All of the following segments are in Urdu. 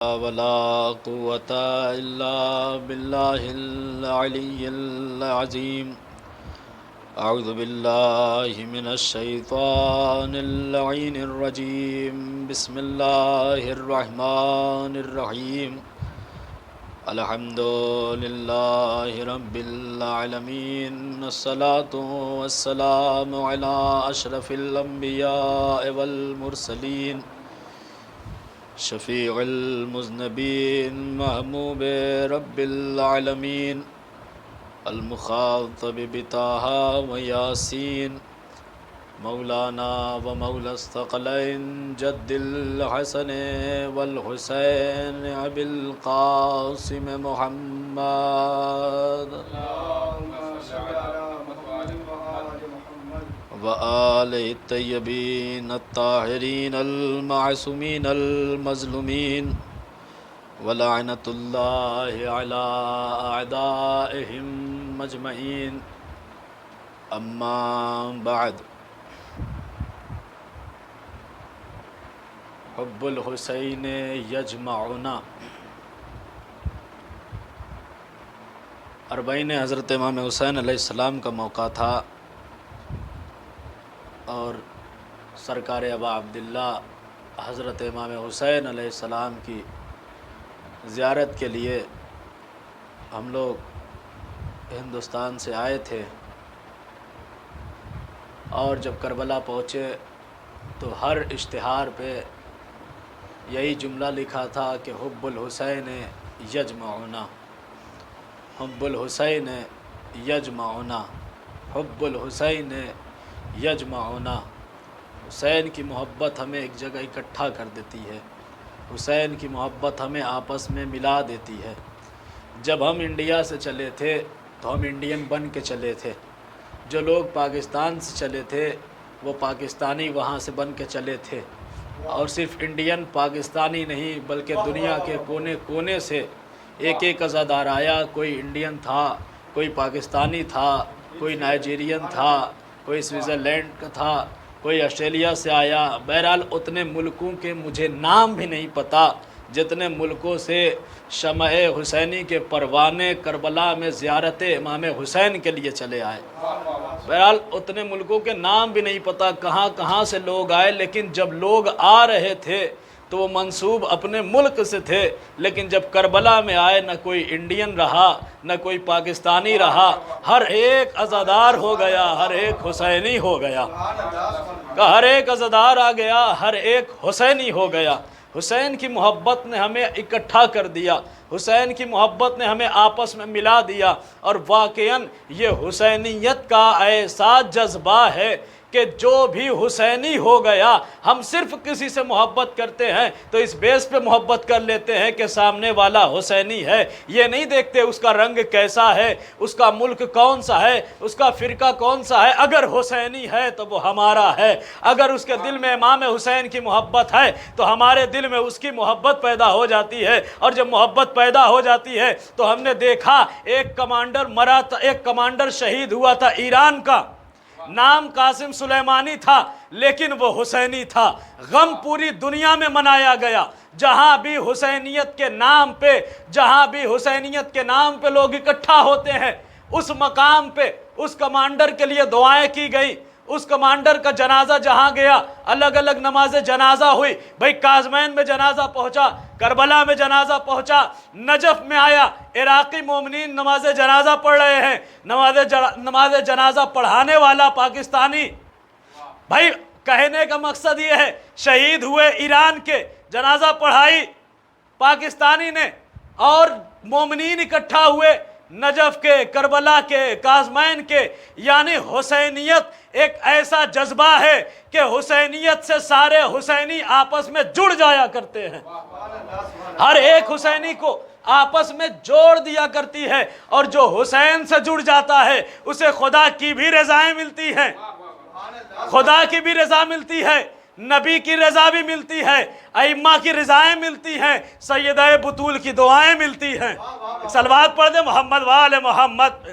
ولا قوة إلا بالله العلي العظيم. أعوذ بالله من الشيطان اللعين الرجيم. بسم الله الرحمن الرحيم. الحمد لله رب العالمين. الصلاة والسلام على أشرف الأنبياء والمرسلين شفیع المذنبین محبوب رب العالمین المخاطب بطٰ و یاسین مولانا و مولا الثقلین جد الحسن والحسین ابی القاسم محمد وآل الطیبین الطاہرین المعصومین المظلومین ولعنۃ اللہ علی اعدائہم مجمعین. اما بعد، حب الحسین یجمعنا. اربعین حضرت امام حسین علیہ السلام کا موقع تھا اور سرکار ابا عبداللہ حضرت امام حسین علیہ السلام کی زیارت کے لیے ہم لوگ ہندوستان سے آئے تھے، اور جب کربلا پہنچے تو ہر اشتہار پہ یہی جملہ لکھا تھا کہ حب الحسین یجمعنا، حب الحسین یجمعنا، حب الحسین یجمعنا. حسین کی محبت ہمیں ایک جگہ اکٹھا کر دیتی ہے، حسین کی محبت ہمیں آپس میں ملا دیتی ہے. جب ہم انڈیا سے چلے تھے تو ہم انڈین بن کے چلے تھے، جو لوگ پاکستان سے چلے تھے وہ پاکستانی وہاں سے بن کے چلے تھے، اور صرف انڈین پاکستانی نہیں بلکہ دنیا کے کونے کونے سے ایک ایک عزادار آیا. کوئی انڈین تھا، کوئی پاکستانی تھا، کوئی نائجیرین تھا، کوئی سوئٹزرلینڈ کا تھا، کوئی آسٹریلیا سے آیا. بہرحال اتنے ملکوں کے مجھے نام بھی نہیں پتہ جتنے ملکوں سے شمع حسینی کے پروانے کربلا میں زیارت امام حسین کے لیے چلے آئے. بہرحال اتنے ملکوں کے نام بھی نہیں پتہ کہاں کہاں سے لوگ آئے، لیکن جب لوگ آ رہے تھے تو وہ منسوب اپنے ملک سے تھے. لیکن جب کربلا میں آئے نہ کوئی انڈین رہا نہ کوئی پاکستانی رہا، ہر ایک عزادار ہو گیا، ہر ایک حسینی ہو گیا. ہر ایک عزادار آ گیا، ہر ایک حسینی ہو گیا. حسین کی محبت نے ہمیں اکٹھا کر دیا، حسین کی محبت نے ہمیں آپس میں ملا دیا. اور واقعاً یہ حسینیت کا ایسا جذبہ ہے کہ جو بھی حسینی ہو گیا، ہم صرف کسی سے محبت کرتے ہیں تو اس بیس پہ محبت کر لیتے ہیں کہ سامنے والا حسینی ہے. یہ نہیں دیکھتے اس کا رنگ کیسا ہے، اس کا ملک کون سا ہے، اس کا فرقہ کون سا ہے. اگر حسینی ہے تو وہ ہمارا ہے. اگر اس کے دل میں امام حسین کی محبت ہے تو ہمارے دل میں اس کی محبت پیدا ہو جاتی ہے. اور جب محبت پیدا ہو جاتی ہے تو ہم نے دیکھا ایک کمانڈر مرا تھا، ایک کمانڈر شہید ہوا تھا ایران کا، نام قاسم سلیمانی تھا، لیکن وہ حسینی تھا. غم پوری دنیا میں منایا گیا. جہاں بھی حسینیت کے نام پہ، جہاں بھی حسینیت کے نام پہ لوگ اکٹھا ہوتے ہیں، اس مقام پہ اس کمانڈر کے لیے دعائیں کی گئی. اس کمانڈر کا جنازہ جہاں گیا، الگ الگ نماز جنازہ ہوئی. بھئی کاظمین میں جنازہ پہنچا، کربلا میں جنازہ پہنچا، نجف میں آیا، عراقی مومنین نماز جنازہ پڑھ رہے ہیں. نماز جنازہ پڑھانے والا پاکستانی. بھئی کہنے کا مقصد یہ ہے، شہید ہوئے ایران کے، جنازہ پڑھائی پاکستانی نے، اور مومنین اکٹھا ہوئے نجف کے، کربلا کے، کاظمین کے. یعنی حسینیت ایک ایسا جذبہ ہے کہ حسینیت سے سارے حسینی آپس میں جڑ جایا کرتے ہیں. ہر ایک حسینی کو آپس میں جوڑ دیا کرتی ہے، اور جو حسین سے جڑ جاتا ہے اسے خدا کی بھی رضائیں ملتی ہیں، خدا کی بھی رضا ملتی ہے، نبی کی رضا بھی ملتی ہے، ائمہ کی رضائیں ملتی ہیں، سیدہ بطول کی دعائیں ملتی ہیں. صلوات پڑھ دیں محمد وآل محمد.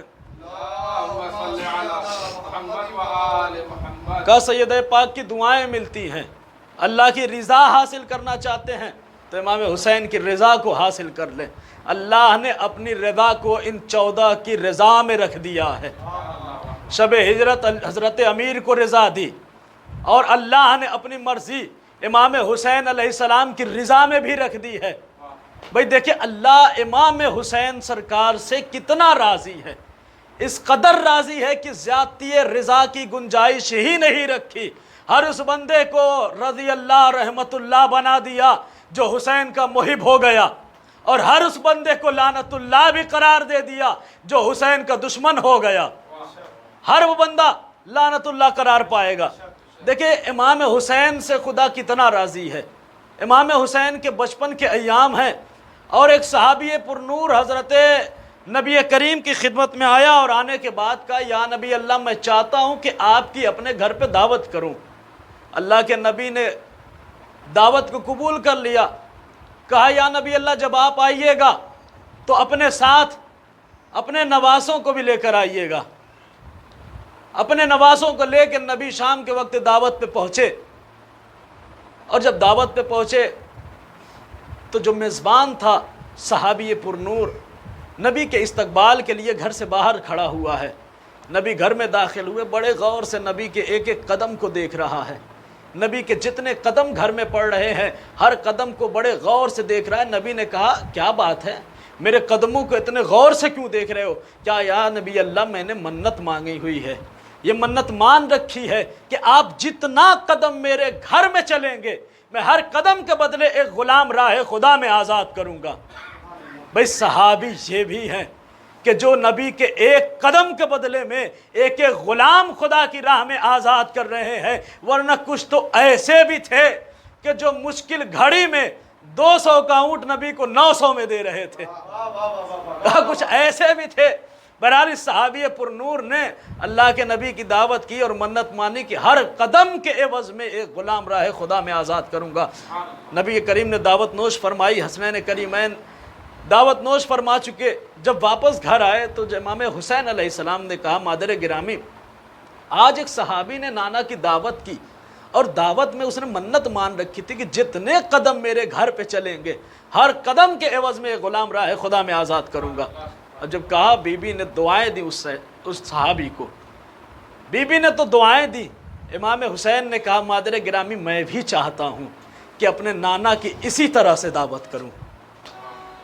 کا سیدہ پاک کی دعائیں ملتی ہیں. اللہ کی رضا حاصل کرنا چاہتے ہیں تو تو امام حسین کی رضا کو حاصل کر لیں۔ اللہ نے اپنی رضا کو ان 14 کی رضا میں رکھ دیا ہے۔ شب ہجرت حضرت امیر کو رضا دی، اور اللہ نے اپنی مرضی امام حسین علیہ السلام کی رضا میں بھی رکھ دی ہے۔ بھئی دیکھیں اللہ امام حسین سرکار سے کتنا راضی ہے، اس قدر راضی ہے کہ زیادتی رضا کی گنجائش ہی نہیں رکھی۔ ہر اس بندے کو رضی اللہ رحمت اللہ بنا دیا جو حسین کا محب ہو گیا، اور ہر اس بندے کو لعنت اللہ بھی قرار دے دیا جو حسین کا دشمن ہو گیا۔ ہر وہ بندہ لعنت اللہ قرار پائے گا۔ دیکھیں امام حسین سے خدا کتنا راضی ہے۔ امام حسین کے بچپن کے ایام ہیں، اور ایک صحابی پرنور حضرت نبی کریم کی خدمت میں آیا، اور آنے کے بعد کہا یا نبی اللہ میں چاہتا ہوں کہ آپ کی اپنے گھر پہ دعوت کروں۔ اللہ کے نبی نے دعوت کو قبول کر لیا۔ کہا یا نبی اللہ جب آپ آئیے گا تو اپنے ساتھ اپنے نواسوں کو بھی لے کر آئیے گا۔ اپنے نواسوں کو لے کے نبی شام کے وقت دعوت پہ پہنچے، اور جب دعوت پہ پہنچے تو جو میزبان تھا صحابی پرنور نبی کے استقبال کے لیے گھر سے باہر کھڑا ہوا ہے۔ نبی گھر میں داخل ہوئے، بڑے غور سے نبی کے ایک ایک قدم کو دیکھ رہا ہے۔ نبی کے جتنے قدم گھر میں پڑ رہے ہیں ہر قدم کو بڑے غور سے دیکھ رہا ہے۔ نبی نے کہا کیا بات ہے، میرے قدموں کو اتنے غور سے کیوں دیکھ رہے ہو؟ کیا یا نبی اللہ میں نے منت مانگی ہوئی ہے، یہ منت مان رکھی ہے کہ آپ جتنا قدم میرے گھر میں چلیں گے میں ہر قدم کے بدلے ایک غلام راہ خدا میں آزاد کروں گا۔ بھئی صحابی یہ بھی ہیں کہ جو نبی کے ایک قدم کے بدلے میں ایک ایک غلام خدا کی راہ میں آزاد کر رہے ہیں، ورنہ کچھ تو ایسے بھی تھے کہ جو مشکل گھڑی میں 200 کا اونٹ نبی کو 900 میں دے رہے تھے۔ کچھ ایسے بھی تھے۔ بہرحال اس صحابی پرنور نے اللہ کے نبی کی دعوت کی اور منت مانی کہ ہر قدم کے عوض میں ایک غلام راہ خدا میں آزاد کروں گا۔ نبی کریم نے دعوت نوش فرمائی، حسنین کریمین دعوت نوش فرما چکے۔ جب واپس گھر آئے تو امام حسین علیہ السلام نے کہا مادر گرامی آج ایک صحابی نے نانا کی دعوت کی، اور دعوت میں اس نے منت مان رکھی تھی کہ جتنے قدم میرے گھر پہ چلیں گے ہر قدم کے عوض میں ایک غلام راہ خدا میں آزاد کروں گا۔ اور جب کہا بی بی نے دعائیں دی اس صحابی کو، بی بی نے تو دعائیں دی۔ امام حسین نے کہا مادر گرامی میں بھی چاہتا ہوں کہ اپنے نانا کی اسی طرح سے دعوت کروں۔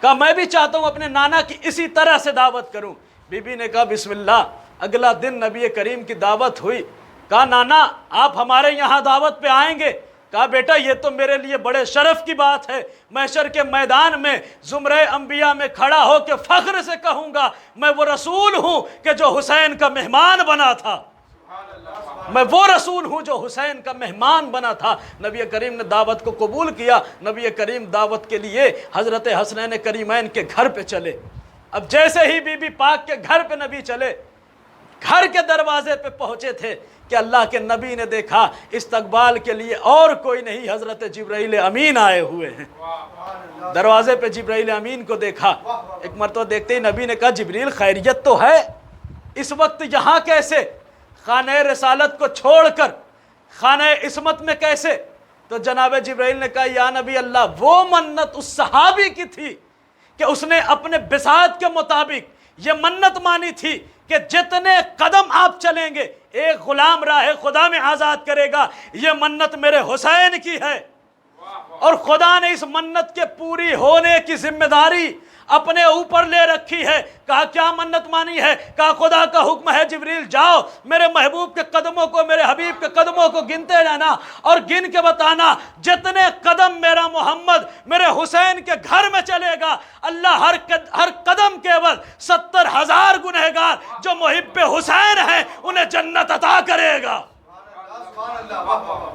کہا میں بھی چاہتا ہوں اپنے نانا کی اسی طرح سے دعوت کروں۔ بی بی نے کہا بسم اللہ۔ اگلا دن نبی کریم کی دعوت ہوئی۔ کہا نانا آپ ہمارے یہاں دعوت پہ آئیں گے؟ کہا بیٹا یہ تو میرے لیے بڑے شرف کی بات ہے، محشر کے میدان میں زمرہ انبیاء میں کھڑا ہو کے فخر سے کہوں گا میں وہ رسول ہوں کہ جو حسین کا مہمان بنا تھا، میں وہ رسول ہوں جو حسین کا مہمان بنا تھا۔ نبی کریم نے دعوت کو قبول کیا۔ نبی کریم دعوت کے لیے حضرت حسنین کریمین کے گھر پہ چلے۔ اب جیسے ہی بی بی پاک کے گھر پہ نبی چلے، گھر کے دروازے پہ پہنچے تھے کہ اللہ کے نبی نے دیکھا استقبال کے لیے اور کوئی نہیں، حضرت جبرائیل امین آئے ہوئے ہیں۔ دروازے پہ جبرائیل امین کو دیکھا، ایک مرتبہ دیکھتے ہی نبی نے کہا جبریل خیریت تو ہے، اس وقت یہاں کیسے؟ خانہ رسالت کو چھوڑ کر خانہ عصمت میں کیسے؟ تو جناب جبرائیل نے کہا یا نبی اللہ وہ منت اس صحابی کی تھی کہ اس نے اپنے بساط کے مطابق یہ منت مانی تھی کہ جتنے قدم آپ چلیں گے ایک غلام راہ خدا میں آزاد کرے گا۔ یہ منت میرے حسین کی ہے، اور خدا نے اس منت کے پوری ہونے کی ذمہ داری اپنے اوپر لے رکھی ہے۔ کہا کیا منت مانی ہے؟ کہا خدا کا حکم ہے جبریل جاؤ میرے محبوب کے قدموں کو، میرے حبیب کے قدموں کو گنتے جانا اور گن کے بتانا جتنے قدم میرا محمد میرے حسین کے گھر میں چلے گا اللہ ہر قدم کے عوض 70,000 گنہگار جو محب حسین ہیں انہیں جنت عطا کرے گا۔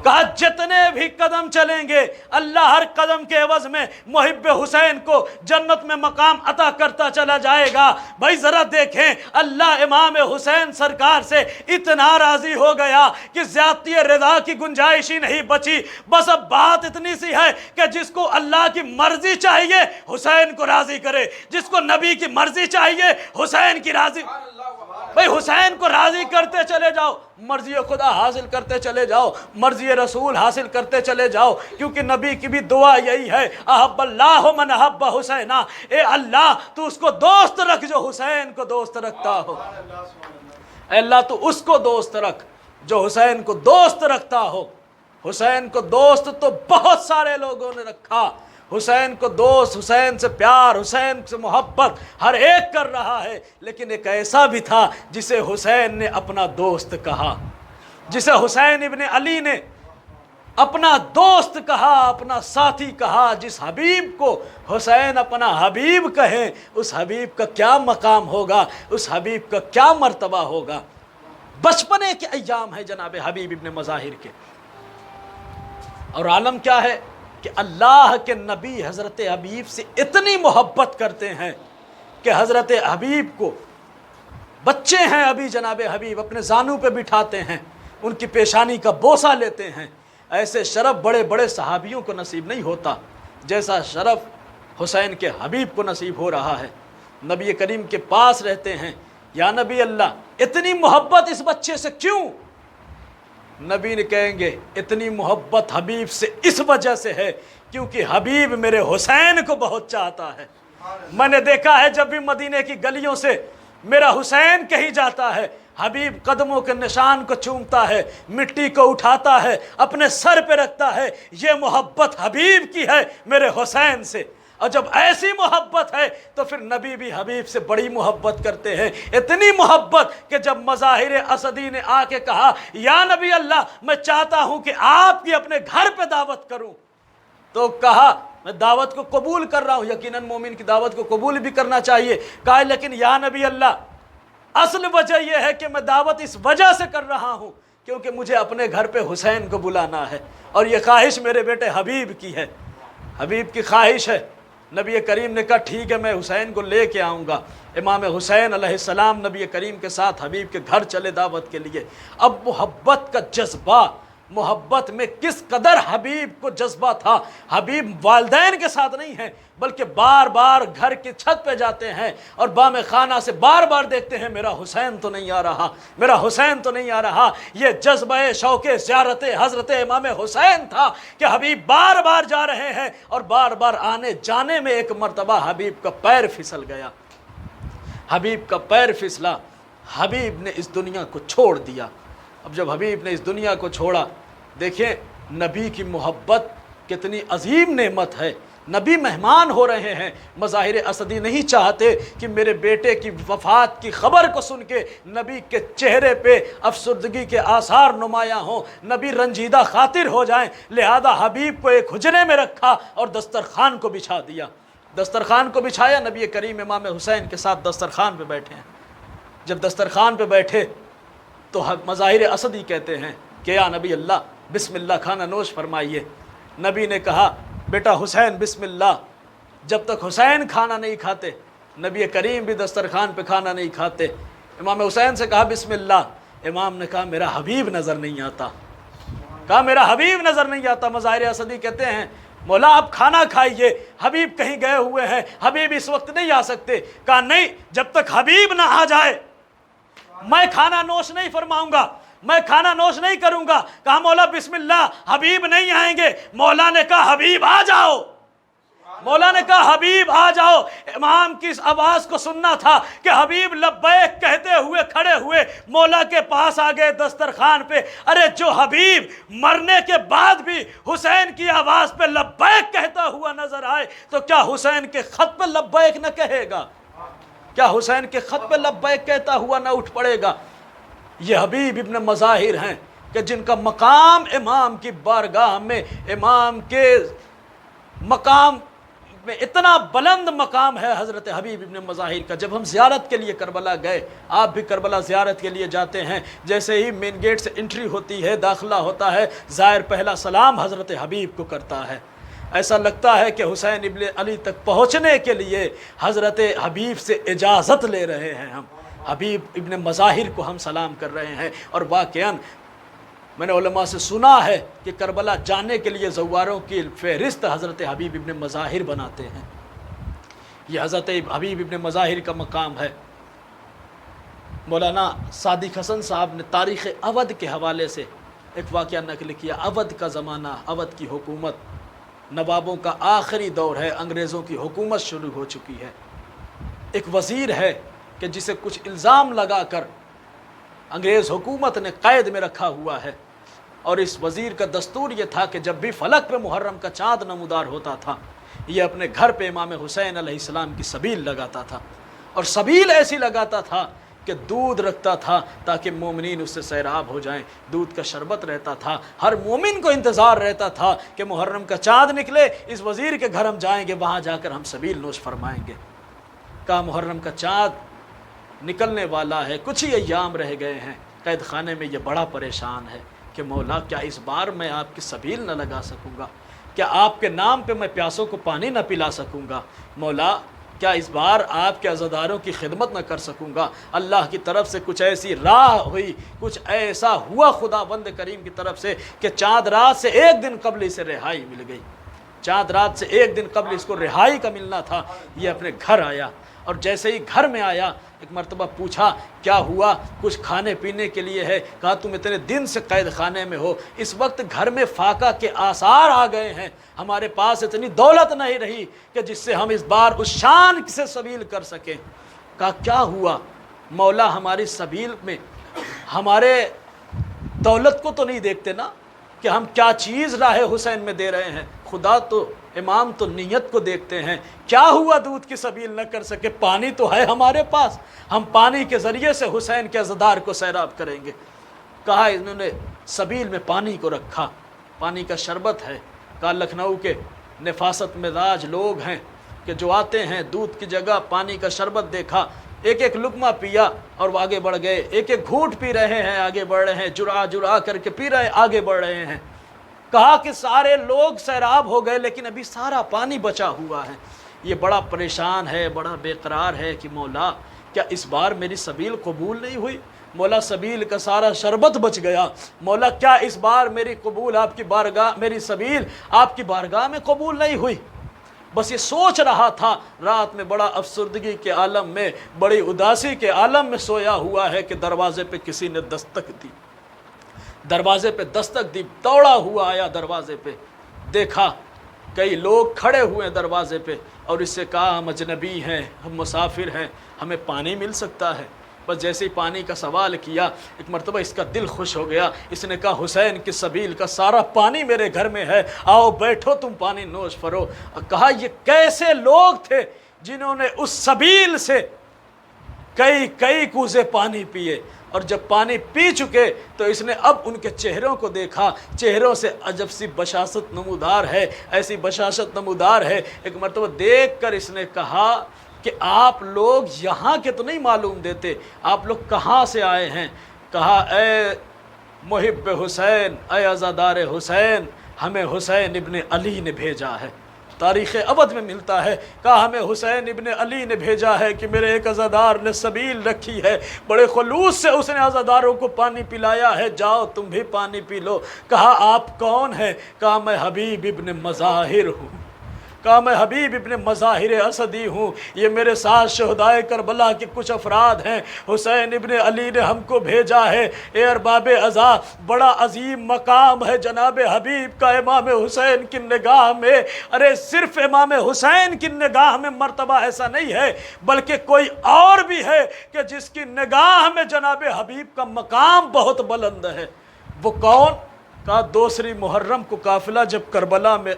کہا جتنے بھی قدم چلیں گے اللہ ہر قدم کے عوض میں محب حسین کو جنت میں مقام عطا کرتا چلا جائے گا۔ بھائی ذرا دیکھیں اللہ امام حسین سرکار سے اتنا راضی ہو گیا کہ زیادتی رضا کی گنجائش ہی نہیں بچی۔ بس اب بات اتنی سی ہے کہ جس کو اللہ کی مرضی چاہیے حسین کو راضی کرے، جس کو نبی کی مرضی چاہیے حسین کی راضی۔ بھائی حسین کو راضی کرتے چلے جاؤ، مرضی خدا حاصل کرتے چلے جاؤ، مرضی رسول حاصل کرتے چلے جاؤ، کیونکہ نبی کی بھی دعا یہی ہے، احب اللہ من احب حسینا، اے اللہ تو اس کو دوست رکھ جو حسین کو دوست رکھتا ہو، اے اللہ تو اس کو دوست رکھ جو حسین کو دوست رکھتا ہو۔ حسین کو دوست تو بہت سارے لوگوں نے رکھا، حسین کو دوست، حسین سے پیار، حسین سے محبت ہر ایک کر رہا ہے، لیکن ایک ایسا بھی تھا جسے حسین نے اپنا دوست کہا، جسے حسین ابن علی نے اپنا دوست کہا، اپنا ساتھی کہا۔ جس حبیب کو حسین اپنا حبیب کہیں، اس حبیب کا کیا مقام ہوگا، اس حبیب کا کیا مرتبہ ہوگا۔ بچپنے کے ایام ہے جناب حبیب ابن مظاہر کے، اور عالم کیا ہے کہ اللہ کے نبی حضرت حبیب سے اتنی محبت کرتے ہیں کہ حضرت حبیب کو بچے ہیں ابھی جناب حبیب اپنے زانوں پہ بٹھاتے ہیں، ان کی پیشانی کا بوسہ لیتے ہیں۔ ایسے شرف بڑے بڑے صحابیوں کو نصیب نہیں ہوتا جیسا شرف حسین کے حبیب کو نصیب ہو رہا ہے۔ نبی کریم کے پاس رہتے ہیں، یا نبی اللہ اتنی محبت اس بچے سے کیوں؟ نبی نے کہیں گے اتنی محبت حبیب سے اس وجہ سے ہے کیونکہ حبیب میرے حسین کو بہت چاہتا ہے۔ میں نے دیکھا ہے جب بھی مدینے کی گلیوں سے میرا حسین کہیں جاتا ہے، حبیب قدموں کے نشان کو چومتا ہے، مٹی کو اٹھاتا ہے، اپنے سر پہ رکھتا ہے، یہ محبت حبیب کی ہے میرے حسین سے۔ اور جب ایسی محبت ہے تو پھر نبی بھی حبیب سے بڑی محبت کرتے ہیں، اتنی محبت کہ جب مظاہر اسدی نے آ کے کہا یا نبی اللہ میں چاہتا ہوں کہ آپ کی اپنے گھر پہ دعوت کروں، تو کہا میں دعوت کو قبول کر رہا ہوں، یقیناً مومن کی دعوت کو قبول بھی کرنا چاہیے۔ کہا لیکن یا نبی اللہ اصل وجہ یہ ہے کہ میں دعوت اس وجہ سے کر رہا ہوں کیونکہ مجھے اپنے گھر پہ حسین کو بلانا ہے، اور یہ خواہش میرے بیٹے حبیب کی ہے، حبیب کی خواہش ہے۔ نبی کریم نے کہا ٹھیک ہے میں حسین کو لے کے آؤں گا۔ امام حسین علیہ السلام نبی کریم کے ساتھ حبیب کے گھر چلے دعوت کے لیے۔ اب محبت کا جذبہ، محبت میں کس قدر حبیب کو جذبہ تھا، حبیب والدین کے ساتھ نہیں ہیں بلکہ بار بار گھر کی چھت پہ جاتے ہیں اور بام خانہ سے بار بار دیکھتے ہیں میرا حسین تو نہیں آ رہا، میرا حسین تو نہیں آ رہا۔ یہ جذبہ شوق زیارت حضرت امام حسین تھا کہ حبیب بار بار جا رہے ہیں، اور بار بار آنے جانے میں ایک مرتبہ حبیب کا پیر پھسل گیا، حبیب کا پیر پھسلا، حبیب نے اس دنیا کو چھوڑ دیا۔ اب جب حبیب نے اس دنیا کو چھوڑا، دیکھیں نبی کی محبت کتنی عظیم نعمت ہے۔ نبی مہمان ہو رہے ہیں، مظاہر اسدی نہیں چاہتے کہ میرے بیٹے کی وفات کی خبر کو سن کے نبی کے چہرے پہ افسردگی کے آثار نمایاں ہوں، نبی رنجیدہ خاطر ہو جائیں، لہذا حبیب کو ایک حجرے میں رکھا اور دسترخوان کو بچھا دیا۔ دسترخوان کو بچھایا، نبی کریم امام حسین کے ساتھ دسترخوان پہ بیٹھے ہیں۔ جب دسترخوان پہ بیٹھے تو مظاہر اسدی کہتے ہیں کہ یا نبی اللہ بسم اللہ کھانا نوش فرمائیے۔ نبی نے کہا بیٹا حسین بسم اللہ۔ جب تک حسین کھانا نہیں کھاتے نبی کریم بھی دسترخوان پہ کھانا نہیں کھاتے۔ امام حسین سے کہا بسم اللہ، امام نے کہا میرا حبیب نظر نہیں آتا، کہا میرا حبیب نظر نہیں آتا۔ مظاہر اسدی کہتے ہیں مولا آپ کھانا کھائیے، حبیب کہیں گئے ہوئے ہیں، حبیب اس وقت نہیں آ سکتے۔ کہا نہیں، جب تک حبیب نہ آ جائے میں کھانا نوش نہیں فرماؤں گا، میں کھانا نوش نہیں کروں گا۔ کہا مولا بسم اللہ، حبیب نہیں آئیں گے۔ مولا نے کہا حبیب آ جاؤ، مولا نے کہا حبیب آ جاؤ۔ امام کی اس آواز کو سننا تھا کہ حبیب لبیک کہتے ہوئے کھڑے ہوئے مولا کے پاس آ گئے دسترخوان پہ۔ ارے جو حبیب مرنے کے بعد بھی حسین کی آواز پہ لبیک کہتا ہوا نظر آئے تو کیا حسین کے خط پہ لبیک نہ کہے گا؟ کیا حسین کے خط پہ لبیک کہتا ہوا نہ اٹھ پڑے گا؟ یہ حبیب ابن مظاہر ہیں کہ جن کا مقام امام کی بارگاہ میں، امام کے مقام میں اتنا بلند مقام ہے حضرت حبیب ابن مظاہر کا۔ جب ہم زیارت کے لیے کربلا گئے، آپ بھی کربلا زیارت کے لیے جاتے ہیں، جیسے ہی مین گیٹ سے انٹری ہوتی ہے، داخلہ ہوتا ہے، زائر پہلا سلام حضرت حبیب کو کرتا ہے۔ ایسا لگتا ہے کہ حسین ابن علی تک پہنچنے کے لیے حضرت حبیب سے اجازت لے رہے ہیں، ہم حبیب ابن مظاہر کو ہم سلام کر رہے ہیں۔ اور واقعاً میں نے علماء سے سنا ہے کہ کربلا جانے کے لیے زواروں کی فہرست حضرت حبیب ابن مظاہر بناتے ہیں۔ یہ حضرت حبیب ابن مظاہر کا مقام ہے۔ مولانا صادق حسن صاحب نے تاریخ اودھ کے حوالے سے ایک واقعہ نقل کیا۔ اودھ کا زمانہ، اودھ کی حکومت، نوابوں کا آخری دور ہے، انگریزوں کی حکومت شروع ہو چکی ہے۔ ایک وزیر ہے کہ جسے کچھ الزام لگا کر انگریز حکومت نے قید میں رکھا ہوا ہے، اور اس وزیر کا دستور یہ تھا کہ جب بھی فلک پہ محرم کا چاند نمودار ہوتا تھا، یہ اپنے گھر پہ امام حسین علیہ السلام کی سبیل لگاتا تھا، اور سبیل ایسی لگاتا تھا کہ دودھ رکھتا تھا تاکہ مومنین اس سے سیراب ہو جائیں، دودھ کا شربت رہتا تھا، ہر مومن کو انتظار رہتا تھا کہ محرم کا چاند نکلے، اس وزیر کے گھر ہم جائیں گے، وہاں جا کر ہم سبیل نوش فرمائیں گے۔ کہا محرم کا چاند نکلنے والا ہے، کچھ ہی ایام رہ گئے ہیں، قید خانے میں یہ بڑا پریشان ہے کہ مولا کیا اس بار میں آپ کی سبیل نہ لگا سکوں گا؟ کیا آپ کے نام پہ میں پیاسوں کو پانی نہ پلا سکوں گا؟ مولا کیا اس بار آپ کے عزاداروں کی خدمت نہ کر سکوں گا؟ اللہ کی طرف سے کچھ ایسی راہ ہوئی، کچھ ایسا ہوا خدا بند کریم کی طرف سے کہ چاند رات سے ایک دن قبل اسے رہائی مل گئی۔ چاند رات سے ایک دن قبل اس کو رہائی کا ملنا تھا۔ یہ اپنے گھر آیا، اور جیسے ہی گھر میں آیا ایک مرتبہ پوچھا کیا ہوا؟ کچھ کھانے پینے کے لیے ہے؟ کہا تم اتنے دن سے قید خانے میں ہو، اس وقت گھر میں فاقہ کے آثار آ گئے ہیں، ہمارے پاس اتنی دولت نہیں رہی کہ جس سے ہم اس بار اس شان سے سبیل کر سکیں۔ کہا کیا ہوا؟ مولا ہماری سبیل میں ہمارے دولت کو تو نہیں دیکھتے نا کہ ہم کیا چیز راہ حسین میں دے رہے ہیں، خدا تو امام تو نیت کو دیکھتے ہیں۔ کیا ہوا دودھ کی سبیل نہ کر سکے؟ پانی تو ہے ہمارے پاس، ہم پانی کے ذریعے سے حسین کے عزادار کو سیراب کریں گے۔ کہا انہوں نے سبیل میں پانی کو رکھا، پانی کا شربت ہے۔ کہا لکھنؤ کے نفاست مزاج لوگ ہیں کہ جو آتے ہیں دودھ کی جگہ پانی کا شربت دیکھا، ایک ایک لقمہ پیا اور وہ آگے بڑھ گئے، ایک ایک گھونٹ پی رہے ہیں، آگے بڑھ رہے ہیں، جرعہ جرعہ کر کے پی رہے ہیں، آگے بڑھ رہے ہیں۔ کہا کہ سارے لوگ سیراب ہو گئے لیکن ابھی سارا پانی بچا ہوا ہے۔ یہ بڑا پریشان ہے، بڑا بے قرار ہے کہ مولا کیا اس بار میری سبیل قبول نہیں ہوئی؟ مولا سبیل کا سارا شربت بچ گیا، مولا کیا اس بار میری قبول آپ کی بارگاہ، میری سبیل آپ کی بارگاہ میں قبول نہیں ہوئی؟ بس یہ سوچ رہا تھا، رات میں بڑا افسردگی کے عالم میں، بڑی اداسی کے عالم میں سویا ہوا ہے کہ دروازے پہ کسی نے دستک دی، دروازے پہ دستک دی، دوڑا ہوا آیا دروازے پہ، دیکھا کئی لوگ کھڑے ہوئے دروازے پہ، اور اس سے کہا ہم اجنبی ہیں، ہم مسافر ہیں، ہمیں پانی مل سکتا ہے؟ بس جیسے ہی پانی کا سوال کیا ایک مرتبہ اس کا دل خوش ہو گیا، اس نے کہا حسین کی سبیل کا سارا پانی میرے گھر میں ہے، آؤ بیٹھو تم پانی نوش فرو۔ اور کہا یہ کیسے لوگ تھے جنہوں نے اس سبیل سے کئی کوزے پانی پیے، اور جب پانی پی چکے تو اس نے اب ان کے چہروں کو دیکھا، چہروں سے عجب سی بشاشت نمودار ہے، ایسی بشاشت نمودار ہے۔ ایک مرتبہ دیکھ کر اس نے کہا کہ آپ لوگ یہاں کے تو نہیں معلوم دیتے، آپ لوگ کہاں سے آئے ہیں؟ کہا اے محب حسین، اے عزادار حسین، ہمیں حسین ابن علی نے بھیجا ہے۔ تاریخ اودھ میں ملتا ہے، کہا ہمیں حسین ابن علی نے بھیجا ہے کہ میرے ایک عزادار نے سبیل رکھی ہے، بڑے خلوص سے اس نے عزاداروں کو پانی پلایا ہے، جاؤ تم بھی پانی پی لو۔ کہا آپ کون ہیں؟ کہا میں حبیب ابن مظاہر ہوں، کہا میں حبیب ابن مظاہر اسدی ہوں، یہ میرے ساتھ شہدائے کربلا کے کچھ افراد ہیں، حسین ابن علی نے ہم کو بھیجا ہے۔ اے ارباب عزا، بڑا عظیم مقام ہے جناب حبیب کا امام حسین کی نگاہ میں۔ ارے صرف امام حسین کی نگاہ میں مرتبہ ایسا نہیں ہے، بلکہ کوئی اور بھی ہے کہ جس کی نگاہ میں جناب حبیب کا مقام بہت بلند ہے۔ وہ کون؟ کہا دوسری محرم کو قافلہ جب کربلا میں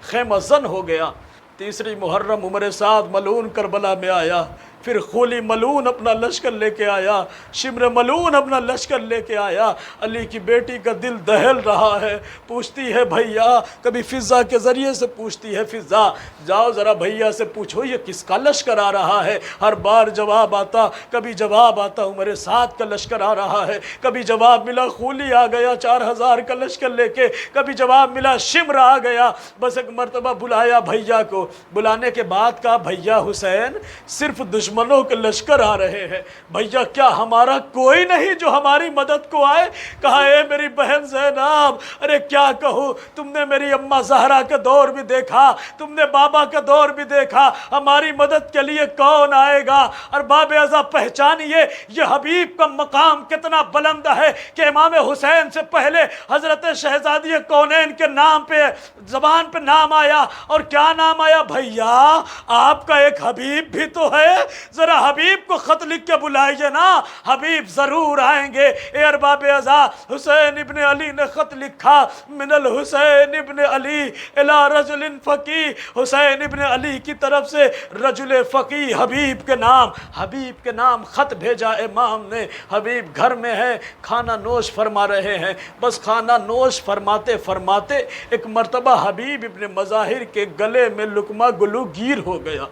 خیمہ زن ہو گیا، تیسری محرم عمر سعد ملعون کربلا میں آیا، پھر خولی ملعون اپنا لشکر لے کے آیا، شمر ملعون اپنا لشکر لے کے آیا۔ علی کی بیٹی کا دل دہل رہا ہے، پوچھتی ہے بھیا، کبھی فضا کے ذریعے سے پوچھتی ہے فضا جاؤ ذرا بھیا سے پوچھو یہ کس کا لشکر آ رہا ہے؟ ہر بار جواب آتا، کبھی جواب آتا عمر سعد کا لشکر آ رہا ہے، کبھی جواب ملا خولی آ گیا 4000 کا لشکر لے کے، کبھی جواب ملا شمر آ گیا۔ بس ایک مرتبہ بلایا بھیا کو، بلانے کے بعد کہا بھیا حسین صرف دشمنوں کے لشکر آ رہے ہیں، بھیا کیا ہمارا کوئی نہیں جو ہماری مدد کو آئے؟ کہا اے میری بہن زینب، ارے کیا کہوں، تم نے میری اماں زہرا کا دور بھی دیکھا، تم نے بابا کا دور بھی دیکھا، ہماری مدد کے لیے کون آئے گا؟ ارباب ازا پہچانیے یہ حبیب کا مقام کتنا بلند ہے کہ امام حسین سے پہلے حضرت شہزادی کونین کے نام پہ زبان پہ نام آیا، اور کیا نام آیا؟ بھیا آپ کا ایک حبیب بھی تو ہے، ذرا حبیب کو خط لکھ کے بلائیے نا، حبیب ضرور آئیں گے۔ اے ارباب ازا، حسین ابن علی نے خط لکھا، من الحسین ابن علی الی رجل فقی، حسین ابن علی کی طرف سے رجل فقی حبیب کے نام خط بھیجا امام نے۔ حبیب گھر میں ہے، کھانا نوش فرما رہے ہیں، بس کھانا نوش فرماتے فرماتے ایک مرتبہ حبیب ابن مظاہر کے گلے میں لقمہ گلو گیر ہو گیا،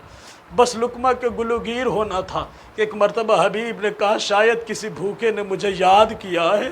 بس لقمہ کے گلو گیر ہونا تھا کہ ایک مرتبہ حبیب نے کہا شاید کسی بھوکے نے مجھے یاد کیا ہے،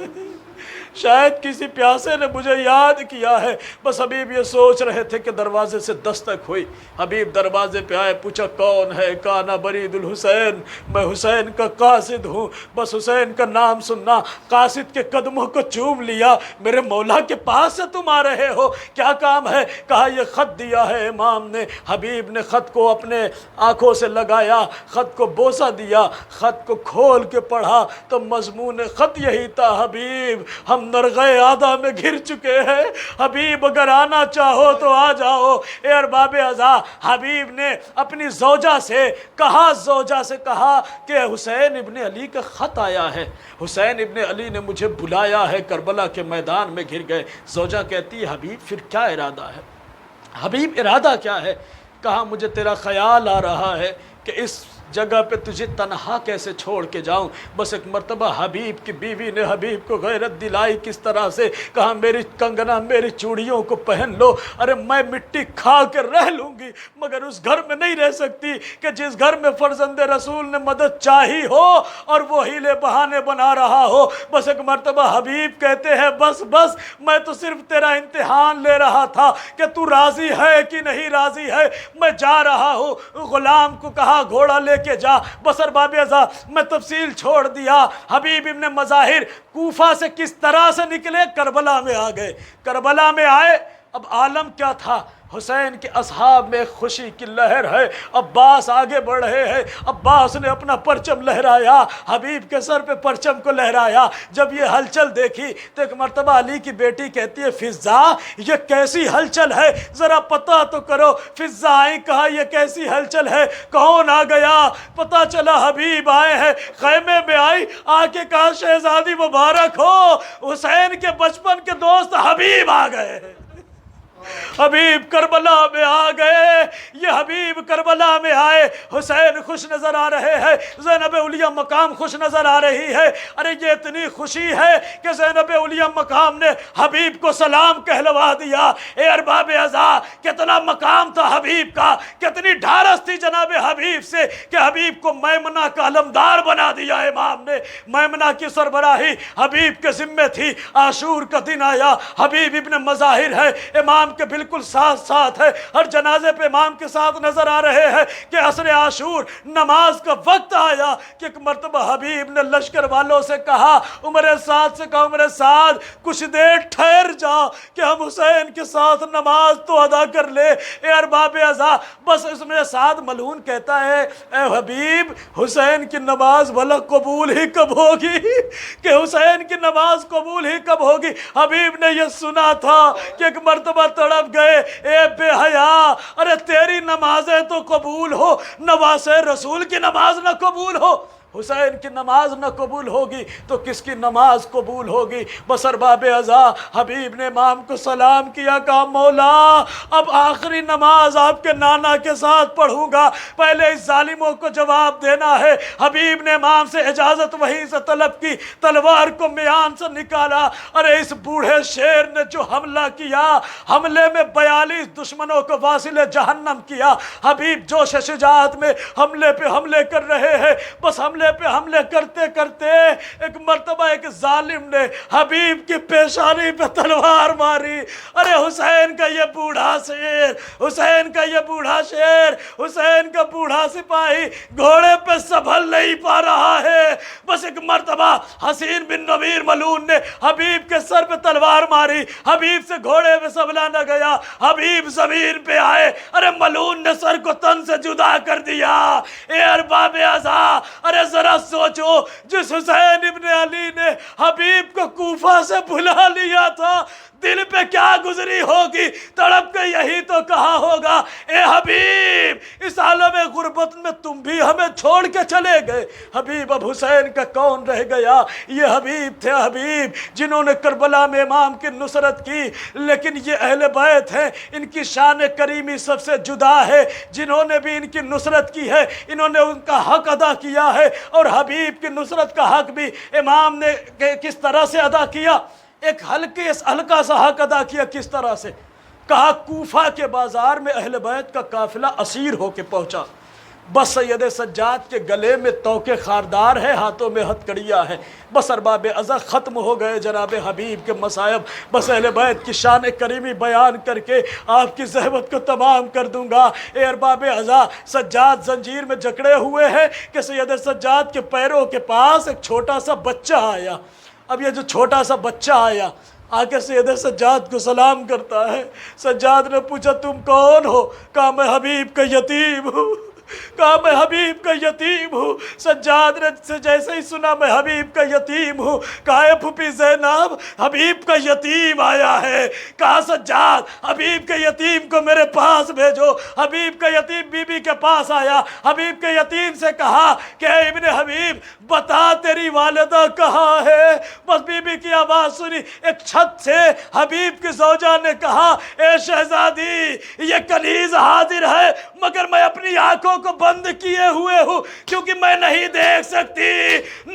شاید کسی پیاسے نے مجھے یاد کیا ہے۔ بس حبیب یہ سوچ رہے تھے کہ دروازے سے دستک ہوئی، حبیب دروازے پہ آئے، پوچھا کون ہے؟ کہا انا برید الحسین، میں حسین کا قاصد ہوں، بس حسین کا نام سننا، قاصد کے قدموں کو چوم لیا، میرے مولا کے پاس سے تم آ رہے ہو، کیا کام ہے؟ کہا یہ خط دیا ہے امام نے۔ حبیب نے خط کو اپنے آنکھوں سے لگایا، خط کو بوسہ دیا، خط کو کھول کے پڑھا تو مضمون خط یہی تھا، حبیب ہم نرغے آدھا میں گھر چکے ہیں، حبیب اگر آنا چاہو تو آ جاؤ۔ اے ارباب ازا، حبیب نے اپنی زوجہ سے کہا کہ حسین ابن علی کا خط آیا ہے، حسین ابن علی نے مجھے بلایا ہے، کربلا کے میدان میں گھر گئے۔ زوجہ کہتی ہے حبیب پھر کیا ارادہ ہے؟ حبیب ارادہ کیا ہے؟ کہا مجھے تیرا خیال آ رہا ہے کہ اس جگہ پہ تجھے تنہا کیسے چھوڑ کے جاؤں۔ بس ایک مرتبہ حبیب کی بیوی نے حبیب کو غیرت دلائی کس طرح سے، کہا میری کنگنا میری چوڑیوں کو پہن لو، ارے میں مٹی کھا کے رہ لوں گی مگر اس گھر میں نہیں رہ سکتی کہ جس گھر میں فرزند رسول نے مدد چاہی ہو اور وہ ہیلے بہانے بنا رہا ہو۔ بس ایک مرتبہ حبیب کہتے ہیں بس میں تو صرف تیرا امتحان لے رہا تھا کہ تو راضی ہے کہ نہیں راضی ہے، میں جا رہا ہوں۔ غلام کو کہا گھوڑا لے کے جا، بس ارباب ازا میں تفصیل چھوڑ دیا۔ حبیب ابن مظاہر کوفہ سے کس طرح سے نکلے، کربلا میں آ گئے۔ کربلا میں آئے، اب عالم کیا تھا، حسین کے اصحاب میں خوشی کی لہر ہے، عباس آگے بڑھ رہے ہیں، عباس نے اپنا پرچم لہرایا، حبیب کے سر پہ پرچم کو لہرایا۔ جب یہ ہلچل دیکھی تو ایک مرتبہ علی کی بیٹی کہتی ہے فضا یہ کیسی ہلچل ہے، ذرا پتہ تو کرو۔ فضا آئی، کہا یہ کیسی ہلچل ہے، کون آ گیا؟ پتہ چلا حبیب آئے ہیں۔ خیمے میں آئی، آ کے کہا شہزادی مبارک ہو، حسین کے بچپن کے دوست حبیب آ گئے۔ حبیب کربلا میں آ گئے، یہ حبیب کربلا میں آئے، حسین خوش نظر آ رہے ہیں، زینب علیہ مقام خوش نظر آ رہی ہے۔ ارے یہ اتنی خوشی ہے کہ زینب علیہ مقام نے حبیب کو سلام کہلوا دیا۔ اے ارباب ازا کتنا مقام تھا حبیب کا، کتنی ڈھارس تھی جناب حبیب سے کہ حبیب کو میمنہ کا علمدار بنا دیا امام نے۔ میمنہ کی سربراہی حبیب کے ذمے تھی۔ عاشور کا دن آیا، حبیب ابن مظاہر ہے، امام کے بالکل ساتھ ہے، ہر جنازے پہ امام کے ساتھ نظر آ رہے ہیں کہ عصر عاشور نماز کا وقت آیا کہ ایک مرتبہ حبیب نے لشکر والوں سے کہا، عمر سعد سے کہا عمر سعد کچھ دیر ٹھہر جا کہ ہم حسین کے ساتھ نماز تو ادا کر لے۔ اے ارباب ازا، بس اس میں سعد ملعون کہتا ہے اے حبیب حسین کی نماز بھلا قبول ہی کب ہوگی، کہ حسین کی نماز قبول ہی کب ہوگی۔ حبیب نے یہ سنا تھا کہ ایک مرتبہ تڑپ گئے، اے بے حیا، ارے تیری نمازیں تو قبول ہو، نواسے رسول کی نماز نہ قبول ہو، حسین کی نماز نہ قبول ہوگی تو کس کی نماز قبول ہوگی؟ بس ارباب ازا حبیب نے امام کو سلام کیا، کہا مولا اب آخری نماز آپ کے نانا کے ساتھ پڑھوں گا، پہلے اس ظالموں کو جواب دینا ہے۔ حبیب نے امام سے اجازت وہیں سے طلب کی، تلوار کو میان سے نکالا۔ ارے اس بوڑھے شیر نے جو حملہ کیا، حملے میں 42 دشمنوں کو واصل جہنم کیا۔ حبیب جوش شجاعت میں حملے پہ حملے کر رہے ہیں، بس حملے حملے پہ حملے کرتے کرتے ایک مرتبہ ایک ظالم نے حبیب کی پیشانی پہ تلوار ماری. ارے حسین کا یہ بوڑھا شیر، حسین کا یہ بوڑھا شیر، حسین کا بوڑھا سپاہی گھوڑے پہ سنبھل نہیں پا رہا ہے. بس ایک مرتبہ حسین بن نویر ملعون نے حبیب کے سر پہ تلوار ماری، حبیب سے گھوڑے پہ سنبھلا نہ گیا، حبیب زمین پہ آئے. ارے ملعون نے سر کو تن سے جدا کر دیا. اے ارباب عزا، ارے ذرا سوچو، جس حسین ابن علی نے حبیب کو کوفہ سے بلا لیا تھا، دل پہ کیا گزری ہوگی. تڑپ کے یہی تو کہا ہوگا، اے حبیب اس عالم غربت میں تم بھی ہمیں چھوڑ کے چلے گئے. حبیب اب حسین کا کون رہ گیا؟ یہ حبیب تھے، حبیب جنہوں نے کربلا میں امام کی نصرت کی. لیکن یہ اہل بیت ہیں، ان کی شان کریمی سب سے جدا ہے. جنہوں نے بھی ان کی نصرت کی ہے، انہوں نے ان کا حق ادا کیا ہے. اور حبیب کی نصرت کا حق بھی امام نے کس طرح سے ادا کیا؟ ایک ہلکا سا حق ادا کیا. کس طرح سے؟ کہا کوفہ کے بازار میں اہل بیت کا قافلہ اسیر ہو کے پہنچا. بس سید سجاد کے گلے میں توقے خاردار ہے، ہاتھوں میں ہتھکڑیاں ہے. بس ارباب عزا ختم ہو گئے جناب حبیب کے مصائب. بس اہل بیت کی شان کریمی بیان کر کے آپ کی زحمت کو تمام کر دوں گا. اے ارباب عزا، سجاد زنجیر میں جکڑے ہوئے ہیں کہ سید سجاد کے پیروں کے پاس ایک چھوٹا سا بچہ آیا. اب یہ جو چھوٹا سا بچہ آیا آ کے سید سجاد کو سلام کرتا ہے. سجاد نے پوچھا تم کون ہو؟ کہا میں حبیب کا یتیم ہوں. کہا میں حبیب کا یتیم ہوں. سجاد نے جیسے ہی سنا میں حبیب کا یتیم ہوں، کہا اے پھوپھی زینب حبیب کا یتیم آیا ہے. کہا سجاد حبیب کے یتیم کو میرے پاس بھیجو. حبیب کا یتیم بی بی کے پاس آیا. حبیب کے یتیم سے کہا کہ اے ابن حبیب بتا تیری والدہ کہاں ہے؟ بس بی بی کی آواز سنی. ایک چھت سے حبیب کی زوجہ نے کہا اے شہزادی یہ کنیز حاضر ہے، مگر میں اپنی آنکھوں کو بند کیے ہوئے ہوں کیونکہ میں نہیں دیکھ سکتی.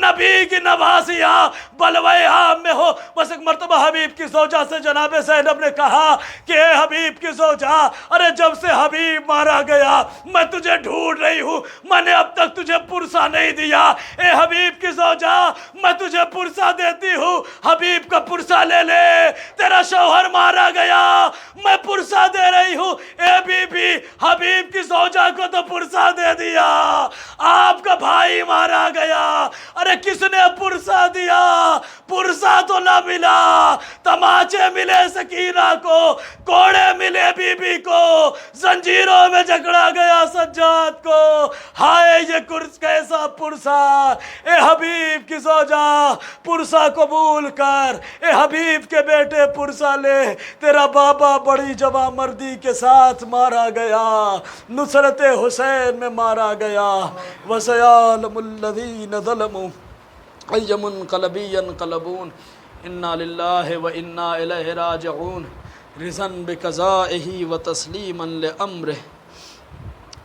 نبی کی نوازیاں بلوے عام میں ہو. بس ایک مرتبہ حبیب کی زوجہ سے جناب زینب نے کہا کہ اے حبیب کی زوجہ، ارے جب سے حبیب مارا گیا میں تجھے ڈھونڈ رہی ہوں، میں نے اب تک تجھے پرسہ نہیں دیا. اے حبیب کی زوجہ میں تجھے پرسہ دیتی ہوں، حبیب کا پرسہ لے لے. تیرا شوہر مارا گیا، میں پرسہ دے رہی ہوں. اے بی بی حبیب کی زوجہ کو تو پرسہ دے دیا، آپ کا بھائی مارا گیا. ارے کس نے پرسہ دیا؟ پرسہ تو نہ ملا. تماچے ملے سکینہ کو، کوڑے ملے بی بی کو، زنجیروں میں جکڑا گیا سجاد کو. ہائے یہ کیسا پرسہ. اے حبیب کی زوجہ پرسہ قبول کر. اے حبیب کے بیٹے پرسہ لے. تیرا بابا بڑی جواں مردی کے ساتھ مارا گیا، نصرت حسین میں مارا گیا. وَسَيَعْلَمُ الَّذِينَ ظَلَمُوا أَيَّ مُنْقَلَبٍ يَنْقَلَبُونَ. إِنَّا لِلَّهِ وَإِنَّا إِلَيْهِ رَاجِعُونَ. رِضًا بِقَضَائِهِ وَتَسْلِيمًا لِأَمْرِهِ.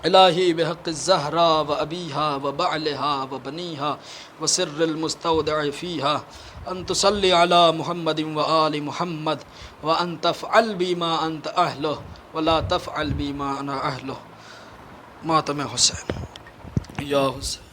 إلهي بحق الزهراء وأبيها وبعلها وبنيها وسر المستودع فيها أن تصلي على محمد وآل محمد وأن تفعل بما أنت أهله ولا تفعل بما أنا أهله. ماتم حسین یا حسین.